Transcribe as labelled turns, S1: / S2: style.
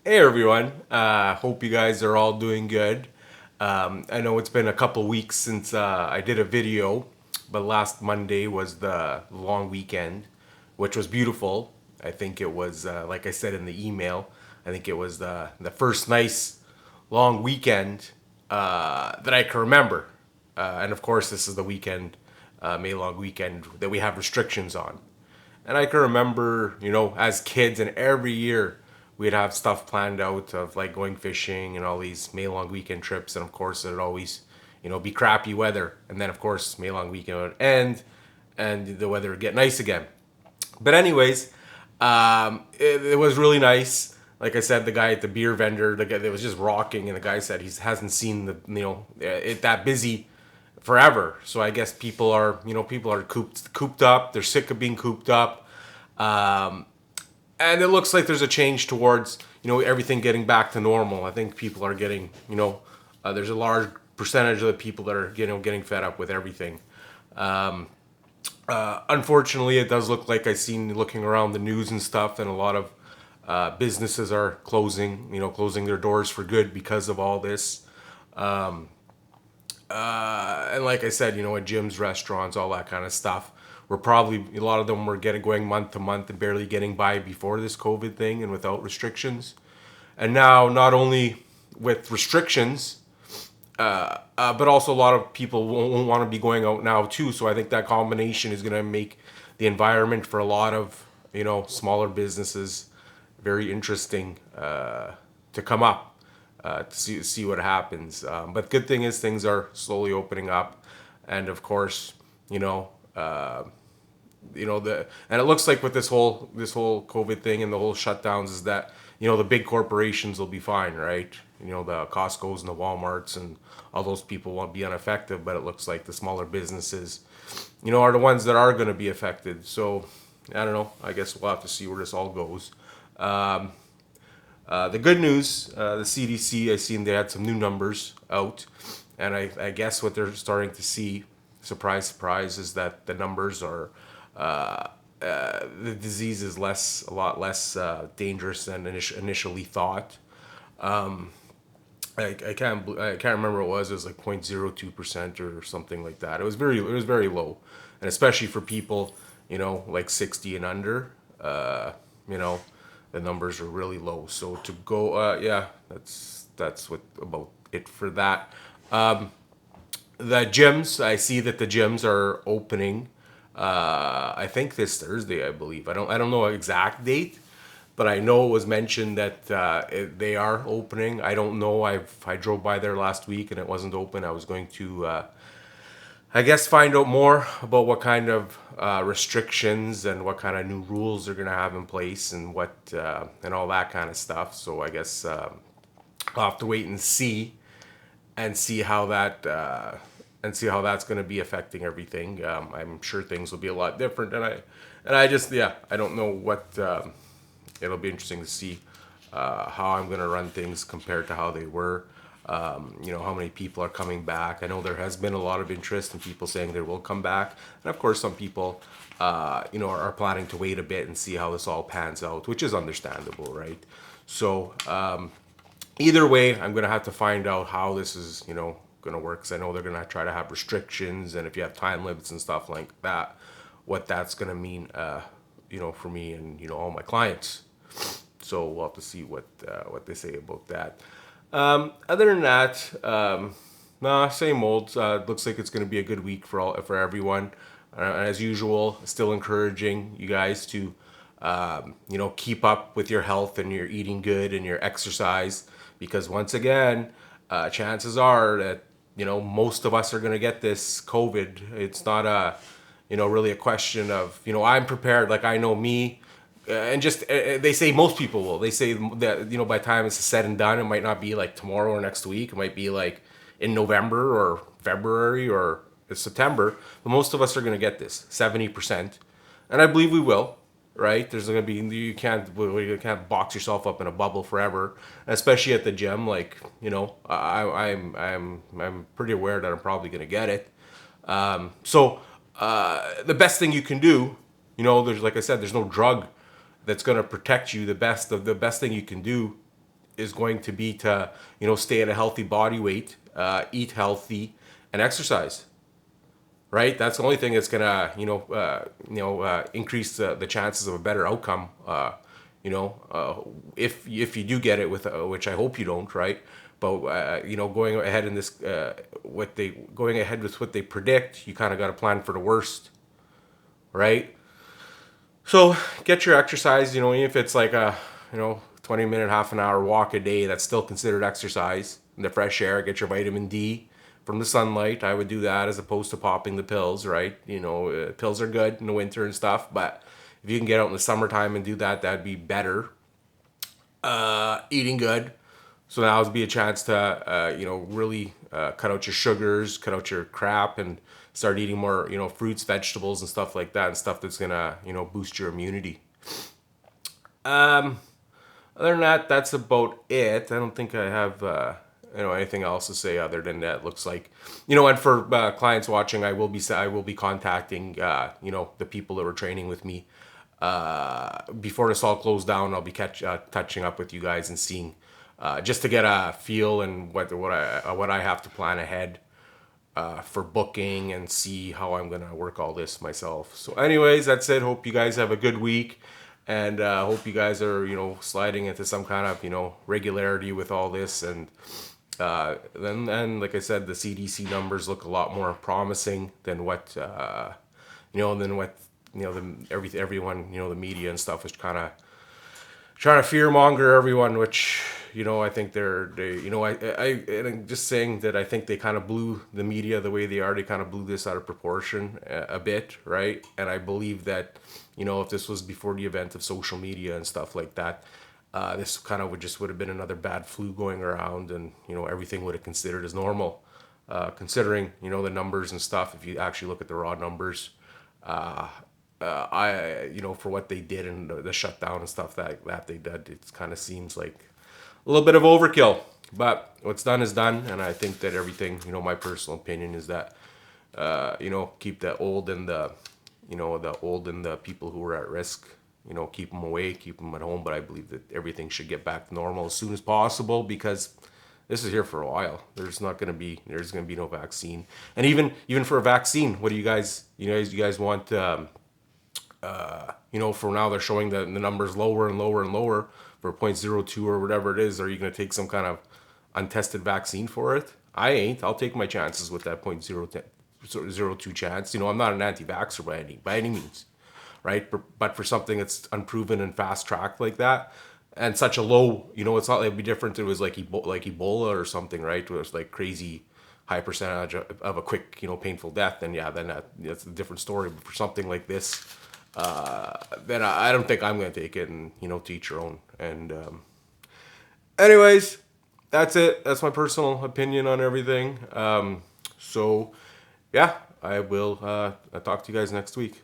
S1: Hey everyone, hope you guys are all doing good. I know it's been a couple weeks since I did a video, but last Monday was the long weekend, which was beautiful. I think it was, like I said in the email, I think it was the first nice long weekend that I can remember. And of course, this is the weekend, May long weekend, that we have restrictions on. And I can remember, as kids, and every year we'd have stuff planned out of like going fishing and all these May long weekend trips. And of course, it'd always, be crappy weather. And then, of course, May long weekend would end and the weather would get nice again. But, anyways, it was really nice. Like I said, the guy at the beer vendor, the guy that was just rocking, and the guy said he hasn't seen it that busy forever. So I guess people are cooped up. They're sick of being cooped up, and it looks like there's a change towards everything getting back to normal. I think people are getting there's a large percentage of the people that are getting fed up with everything. Unfortunately, it does look like I seen looking around the news and stuff, and a lot of businesses are closing their doors for good because of all this. And like I said, at gyms, restaurants, all that kind of stuff, we're probably a lot of them were getting going month to month and barely getting by before this COVID thing and without restrictions. And now, not only with restrictions, but also a lot of people won't want to be going out now too. So I think that combination is going to make the environment for a lot of smaller businesses very interesting to come up to see what happens. But good thing is things are slowly opening up, and of course, the and it looks like with this whole COVID thing and the whole shutdowns is that the big corporations will be fine, right? The Costco's and the WalMarts and all those people won't be unaffected, but it looks like the smaller businesses, are the ones that are going to be affected. So I don't know. I guess we'll have to see where this all goes. The good news, the CDC, I seen they had some new numbers out, and I guess what they're starting to see, surprise, surprise, is that the numbers are the disease is a lot less dangerous than initially thought. I can't remember what it was. It was like 0.02% or something like that. It was very low, and especially for people like 60 and under. You know, the numbers are really low. So to go, yeah, that's what about it for that. The gyms, I see that the gyms are opening. I think this Thursday, I believe. I don't know an exact date, but I know it was mentioned that they are opening. I don't know. I drove by there last week and it wasn't open. I was going to, I guess, find out more about what kind of restrictions and what kind of new rules they're gonna have in place and what and all that kind of stuff. So I guess I'll have to wait and see how that's going to be affecting everything. I'm sure things will be a lot different, and I just, yeah, I don't know what. It'll be interesting to see how I'm going to run things compared to how they were. How many people are coming back. I know there has been a lot of interest in people saying they will come back, and of course, some people, are planning to wait a bit and see how this all pans out, which is understandable, right? So either way, I'm gonna have to find out how this is, gonna work. Cause I know they're gonna try to have restrictions, and if you have time limits and stuff like that, what that's gonna mean, for me and all my clients. So we'll have to see what they say about that. Other than that, nah, same old. Looks like it's gonna be a good week for everyone. As usual, still encouraging you guys to keep up with your health and your eating good and your exercise, because once again, chances are that most of us are going to get this COVID. It's not really a question of I'm prepared. Like, I know me, and just they say most people will. They say that by the time it's said and done, it might not be like tomorrow or next week. It might be like in November or February or September. But most of us are going to get this 70%, and I believe we will. Right? There's gonna be you can't box yourself up in a bubble forever, especially at the gym. Like I'm pretty aware that I'm probably gonna get it. So the best thing you can do, there's, like I said, there's no drug that's gonna protect you. The best thing you can do is going to be to, stay at a healthy body weight, eat healthy, and exercise. Right, that's the only thing that's gonna, increase the chances of a better outcome. If you do get it with, which I hope you don't, right? But going ahead in this, going ahead with what they predict, you kind of got to plan for the worst, right? So get your exercise. Even if it's like a 20-minute, half an hour walk a day, that's still considered exercise. In the fresh air, get your vitamin D from the sunlight. I would do that as opposed to popping the pills, right? Pills are good in the winter and stuff, but if you can get out in the summertime and do that, that'd be better. Eating good. So now would be a chance to, really cut out your sugars, cut out your crap, and start eating more, fruits, vegetables, and stuff like that, and stuff that's gonna, boost your immunity. Other than that, that's about it. I don't think I have, anything else to say other than that. Looks like, and for clients watching, I will be contacting, the people that were training with me. Before this all closed down, I'll be touching up with you guys and seeing, just to get a feel and what I have to plan ahead for booking and see how I'm gonna work all this myself. So, anyways, that's it. Hope you guys have a good week, and hope you guys are sliding into some kind of regularity with all this. And then like I said, the CDC numbers look a lot more promising than what everyone, the media and stuff is kind of trying to fear monger everyone, which, I think and I'm just saying that I think they kind of blew the media the way they are. They kind of blew this out of proportion a bit, right? And I believe that, if this was before the event of social media and stuff like that, this kind of would have been another bad flu going around, and, everything would have considered as normal, considering, the numbers and stuff. If you actually look at the raw numbers, for what they did and the shutdown and stuff that they did, it kind of seems like a little bit of overkill. But what's done is done, and I think that everything, my personal opinion is that, keep the old and the people who are at risk, keep them away, keep them at home. But I believe that everything should get back to normal as soon as possible, because this is here for a while. There's going to be no vaccine, and even for a vaccine, what do you guys want? For now they're showing the numbers lower and lower and lower for 0.02 or whatever it is. Are you going to take some kind of untested vaccine for it? I ain't. I'll take my chances with that 0.002 chance. I'm not an anti-vaxxer by any means, right? But for something that's unproven and fast tracked like that, and such a low, it's not like it'd be different. It was like Ebola or something, right? Where it's like crazy high percentage of a quick, painful death. Then that's a different story. But for something like this, then I don't think I'm going to take it, and, to each your own. And anyways, that's it. That's my personal opinion on everything. So, yeah, I will talk to you guys next week.